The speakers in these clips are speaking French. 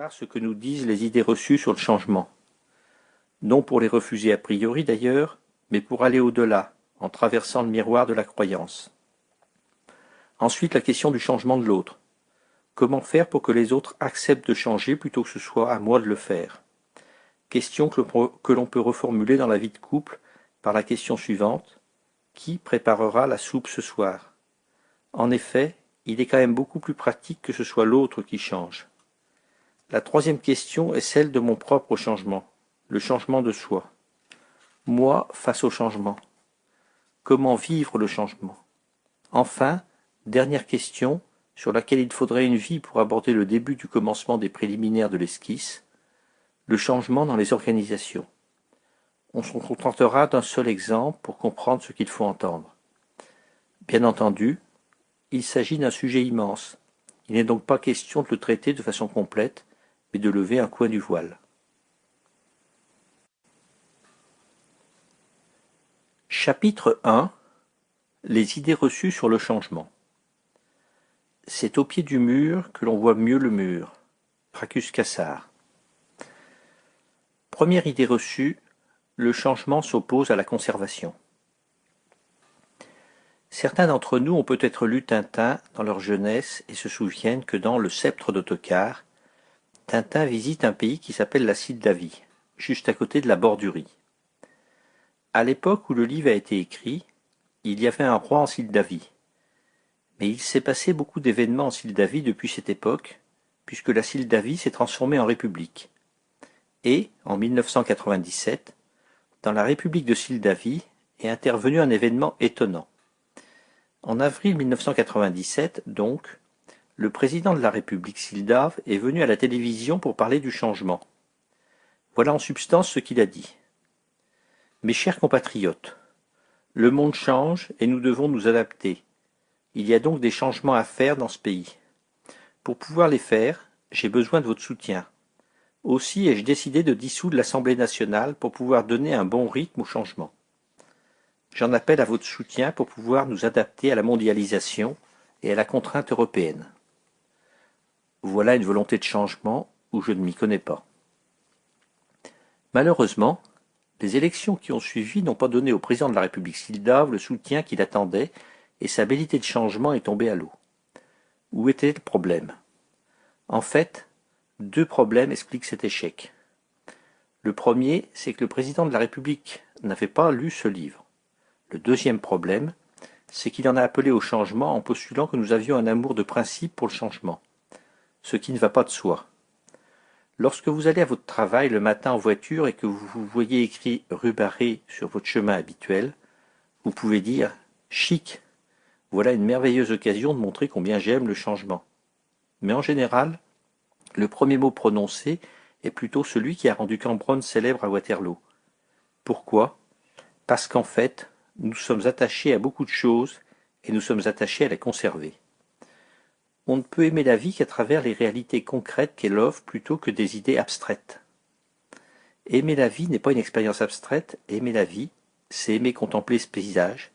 voir ce que nous disent les idées reçues sur le changement. Non pour les refuser a priori d'ailleurs, mais pour aller au-delà, en traversant le miroir de la croyance. Ensuite, la question du changement de l'autre. Comment faire pour que les autres acceptent de changer plutôt que ce soit à moi de le faire? Question que l'on peut reformuler dans la vie de couple par la question suivante. Qui préparera la soupe ce soir? En effet, il est quand même beaucoup plus pratique que ce soit l'autre qui change. La troisième question est celle de mon propre changement, le changement de soi. Moi face au changement. Comment vivre le changement? Enfin, dernière question, sur laquelle il faudrait une vie pour aborder le début du commencement des préliminaires de l'esquisse, le changement dans les organisations. On se contentera d'un seul exemple pour comprendre ce qu'il faut entendre. Bien entendu, il s'agit d'un sujet immense. Il n'est donc pas question de le traiter de façon complète, mais de lever un coin du voile. Chapitre 1. Les idées reçues sur le changement. C'est au pied du mur que l'on voit mieux le mur. Gracchus Cassar. Première idée reçue, le changement s'oppose à la conservation. Certains d'entre nous ont peut-être lu Tintin dans leur jeunesse et se souviennent que dans Le Sceptre d'Ottokar, Tintin visite un pays qui s'appelle la Moldavie, juste à côté de la Bordurie. À l'époque où le livre a été écrit, il y avait un roi en Moldavie. Mais il s'est passé beaucoup d'événements en Moldavie depuis cette époque, puisque la Moldavie s'est transformée en république. Et, en 1997, dans la République de Moldavie est intervenu un événement étonnant. En avril 1997, donc, le président de la République moldave est venu à la télévision pour parler du changement. Voilà en substance ce qu'il a dit. Mes chers compatriotes, le monde change et nous devons nous adapter. Il y a donc des changements à faire dans ce pays. Pour pouvoir les faire, j'ai besoin de votre soutien. Aussi ai-je décidé de dissoudre l'Assemblée nationale pour pouvoir donner un bon rythme au changement. J'en appelle à votre soutien pour pouvoir nous adapter à la mondialisation et à la contrainte européenne. Voilà une volonté de changement où je ne m'y connais pas. Malheureusement, les élections qui ont suivi n'ont pas donné au président de la République moldave le soutien qu'il attendait et sa velléité de changement est tombée à l'eau. Où était le problème? En fait, deux problèmes expliquent cet échec. Le premier, c'est que le président de la République n'avait pas lu ce livre. Le deuxième problème, c'est qu'il en a appelé au changement en postulant que nous avions un amour de principe pour le changement, ce qui ne va pas de soi. Lorsque vous allez à votre travail le matin en voiture et que vous voyez écrit rue Barré sur votre chemin habituel, vous pouvez dire « chic ». Voilà une merveilleuse occasion de montrer combien j'aime le changement. Mais en général, le premier mot prononcé est plutôt celui qui a rendu Cambronne célèbre à Waterloo. Pourquoi? Parce qu'en fait, nous sommes attachés à beaucoup de choses et nous sommes attachés à les conserver. On ne peut aimer la vie qu'à travers les réalités concrètes qu'elle offre plutôt que des idées abstraites. Aimer la vie n'est pas une expérience abstraite, aimer la vie, c'est aimer contempler ce paysage,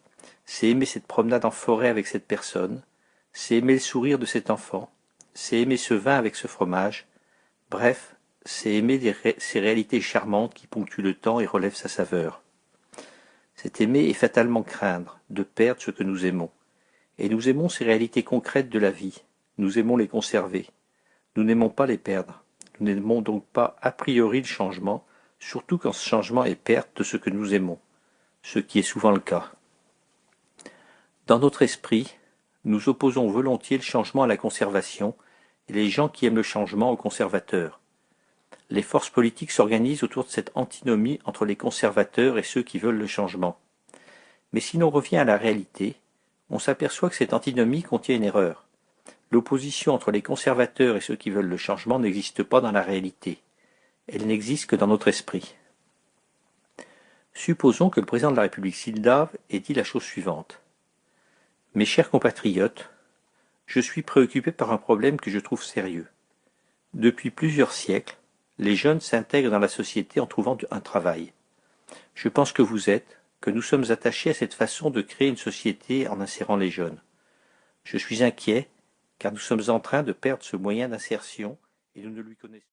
c'est aimer cette promenade en forêt avec cette personne, c'est aimer le sourire de cet enfant, c'est aimer ce vin avec ce fromage, bref, c'est aimer ces réalités charmantes qui ponctuent le temps et relèvent sa saveur. C'est aimer et fatalement craindre de perdre ce que nous aimons. Et nous aimons ces réalités concrètes de la vie. Nous aimons les conserver. Nous n'aimons pas les perdre. Nous n'aimons donc pas a priori le changement, surtout quand ce changement est perte de ce que nous aimons, ce qui est souvent le cas. Dans notre esprit, nous opposons volontiers le changement à la conservation et les gens qui aiment le changement aux conservateurs. Les forces politiques s'organisent autour de cette antinomie entre les conservateurs et ceux qui veulent le changement. Mais si l'on revient à la réalité, on s'aperçoit que cette antinomie contient une erreur. L'opposition entre les conservateurs et ceux qui veulent le changement n'existe pas dans la réalité. Elle n'existe que dans notre esprit. Supposons que le président de la République moldave ait dit la chose suivante. Mes chers compatriotes, je suis préoccupé par un problème que je trouve sérieux. Depuis plusieurs siècles, les jeunes s'intègrent dans la société en trouvant un travail. Je pense que nous sommes attachés à cette façon de créer une société en insérant les jeunes. Je suis inquiet, car nous sommes en train de perdre ce moyen d'insertion et nous ne lui connaissons pas.